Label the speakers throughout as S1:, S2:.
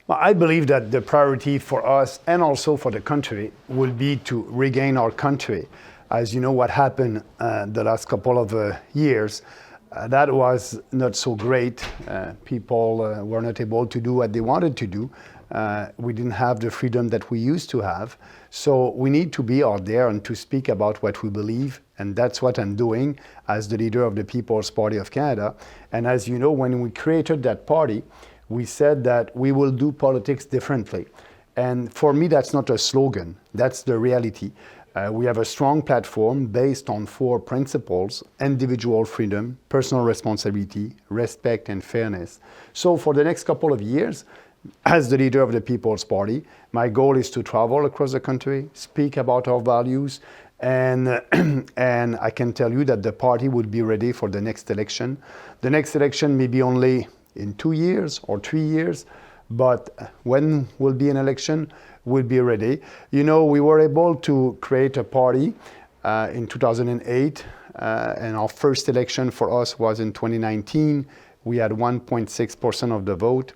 S1: Well, I believe that the priority for us and also for the country will be to regain our country. As you know, what happened the last couple of years, that was not so great. People were not able to do what they wanted to do. We didn't have the freedom that we used to have. So we need to be out there and to speak about what we believe. And that's what I'm doing as the leader of the People's Party of Canada. And as you know, when we created that party, we said that we will do politics differently. And for me, that's not a slogan, that's the reality. We have a strong platform based on 4 principles: individual freedom, personal responsibility, respect, and fairness. So for the next couple of years, as the leader of the People's Party, my goal is to travel across the country, speak about our values, and I can tell you that the party will be ready for the next election. The next election may be only in 2 years or 3 years, but when will be an election, we'll be ready. You know, we were able to create a party in 2008, and our first election for us was in 2019. We had 1.6% of the vote.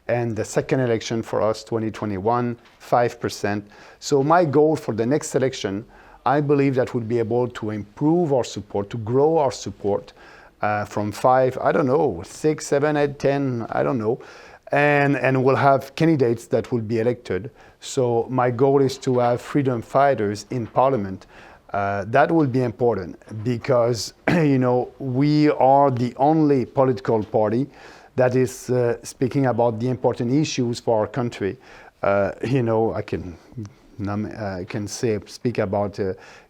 S1: And the second election for us, 2021, 5%. So my goal for the next election, I believe that we'll be able to improve our support, to grow our support from 5, I don't know, 6, 7, 8, 10, I don't know. And we'll have candidates that will be elected. So my goal is to have freedom fighters in Parliament. That will be important because, you know, we are the only political party that is speaking about the important issues for our country. You know, I can speak about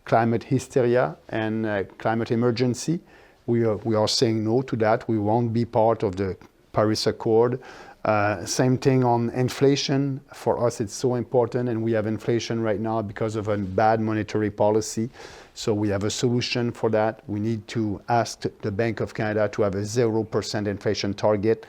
S1: climate hysteria and climate emergency. We are saying no to that. We won't be part of the Paris Accord. Same thing on inflation. For us, it's so important, and we have inflation right now because of a bad monetary policy. So we have a solution for that. We need to ask the Bank of Canada to have a 0% inflation target.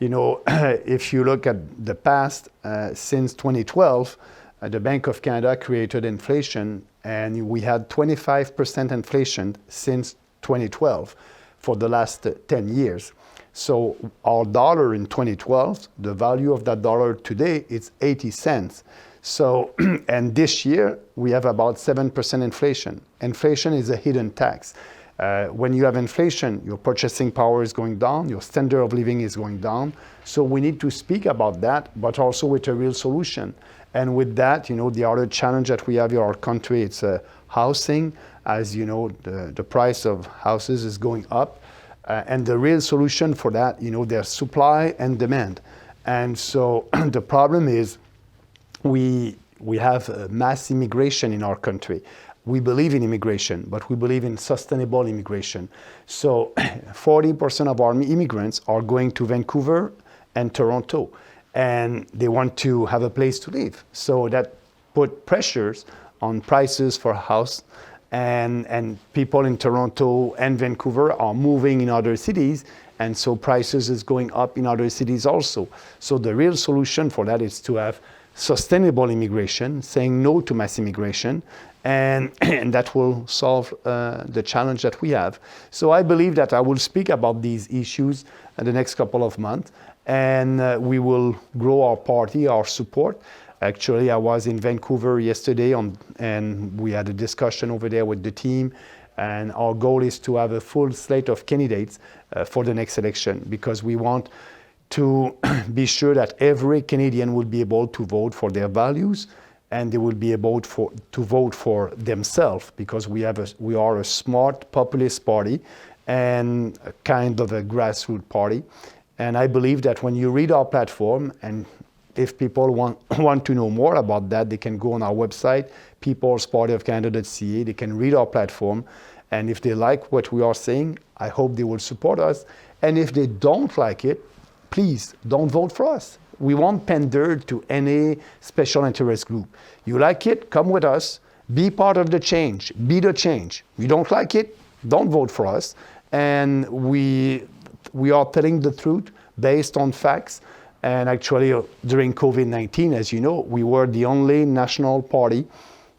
S1: You know, if you look at the past, since 2012, the Bank of Canada created inflation, and we had 25% inflation since 2012 for the last 10 years. So our dollar in 2012, the value of that dollar today is 80 cents. So, and this year we have about 7% inflation. Inflation is a hidden tax. When you have inflation, your purchasing power is going down, your standard of living is going down. So we need to speak about that, but also with a real solution. And with that, you know, the other challenge that we have in our country, it's housing. As you know, the price of houses is going up. And the real solution for that, you know, there's supply and demand. And so the problem is we have mass immigration in our country. We believe in immigration, but we believe in sustainable immigration. So 40% of our immigrants are going to Vancouver and Toronto, and they want to have a place to live. So that put pressures on prices for house. And people in Toronto and Vancouver are moving in other cities, and so prices is going up in other cities also. So the real solution for that is to have sustainable immigration, saying no to mass immigration, and that will solve the challenge that we have. So I believe that I will speak about these issues in the next couple of months, and we will grow our party, our support. Actually, I was in Vancouver yesterday and we had a discussion over there with the team. And our goal is to have a full slate of candidates for the next election, because we want to be sure that every Canadian will be able to vote for their values, and they will be able to vote for themselves, because we are a smart populist party and a kind of a grassroots party. And I believe that when you read our platform, and if people want to know more about that, they can go on our website, peoplespartyofcanada.ca. They can read our platform. And if they like what we are saying, I hope they will support us. And if they don't like it, please don't vote for us. We won't pander to any special interest group. You like it, come with us. Be part of the change. Be the change. You don't like it, don't vote for us. And we are telling the truth based on facts. And actually, during COVID-19, as you know, we were the only national party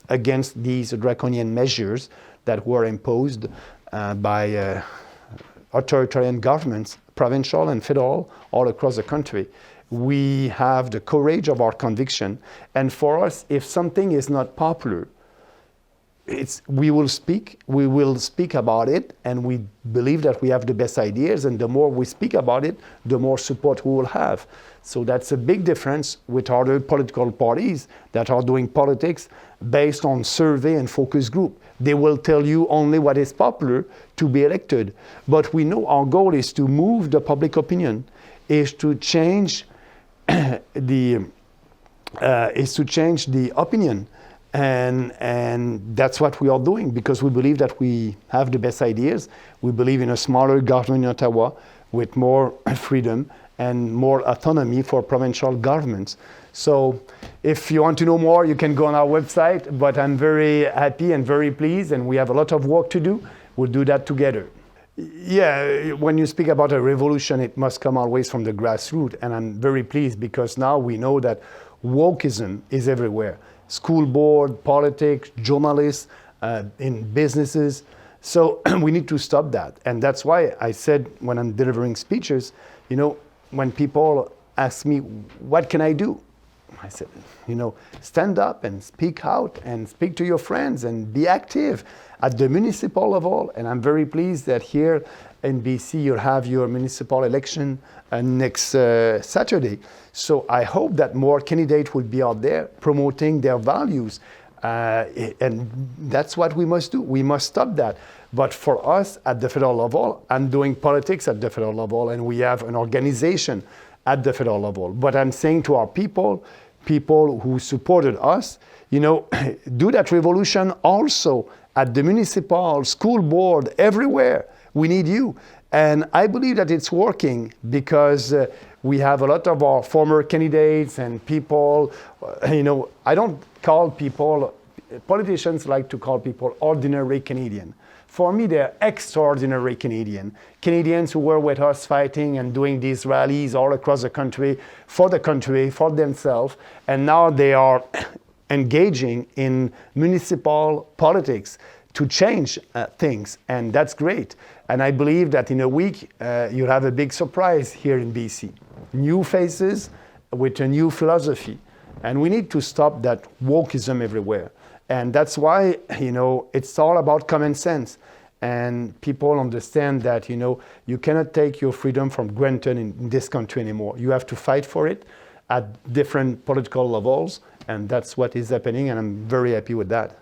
S1: against these draconian measures that were imposed by authoritarian governments, provincial and federal, all across the country. We have the courage of our conviction. And for us, if something is not popular, we will speak about it, and we believe that we have the best ideas, and the more we speak about it, the more support we will have. So that's a big difference with other political parties that are doing politics based on survey and focus group. They will tell you only what is popular to be elected. But we know our goal is to move the public opinion, is to change the opinion. And that's what we are doing, because we believe that we have the best ideas. We believe in a smaller government in Ottawa with more freedom and more autonomy for provincial governments. So if you want to know more, you can go on our website, but I'm very happy and very pleased, and we have a lot of work to do. We'll do that together. Yeah, when you speak about a revolution, it must come always from the grassroots, and I'm very pleased because now we know that wokeism is everywhere. School board, politics, journalists, in businesses. So we need to stop that. And that's why I said when I'm delivering speeches, when people ask me, what can I do? I said, stand up and speak out and speak to your friends and be active at the municipal level. And I'm very pleased that here in BC, you'll have your municipal election next Saturday. So I hope that more candidates will be out there promoting their values. And that's what we must do. We must stop that. But for us at the federal level, I'm doing politics at the federal level, and we have an organization at the federal level. But I'm saying to our people who supported us, do that revolution also at the municipal, school board, everywhere. We need you. And I believe that it's working because we have a lot of our former candidates and people, I don't call people, politicians like to call people ordinary Canadian. For me, they're extraordinary Canadians who were with us fighting and doing these rallies all across the country, for themselves. And now they are engaging in municipal politics to change things. And that's great. And I believe that in a week, you'll have a big surprise here in BC. New faces with a new philosophy. And we need to stop that wokeism everywhere. And that's why, it's all about common sense. And people understand that, you cannot take your freedom for granted in this country anymore. You have to fight for it at different political levels. And that's what is happening. And I'm very happy with that.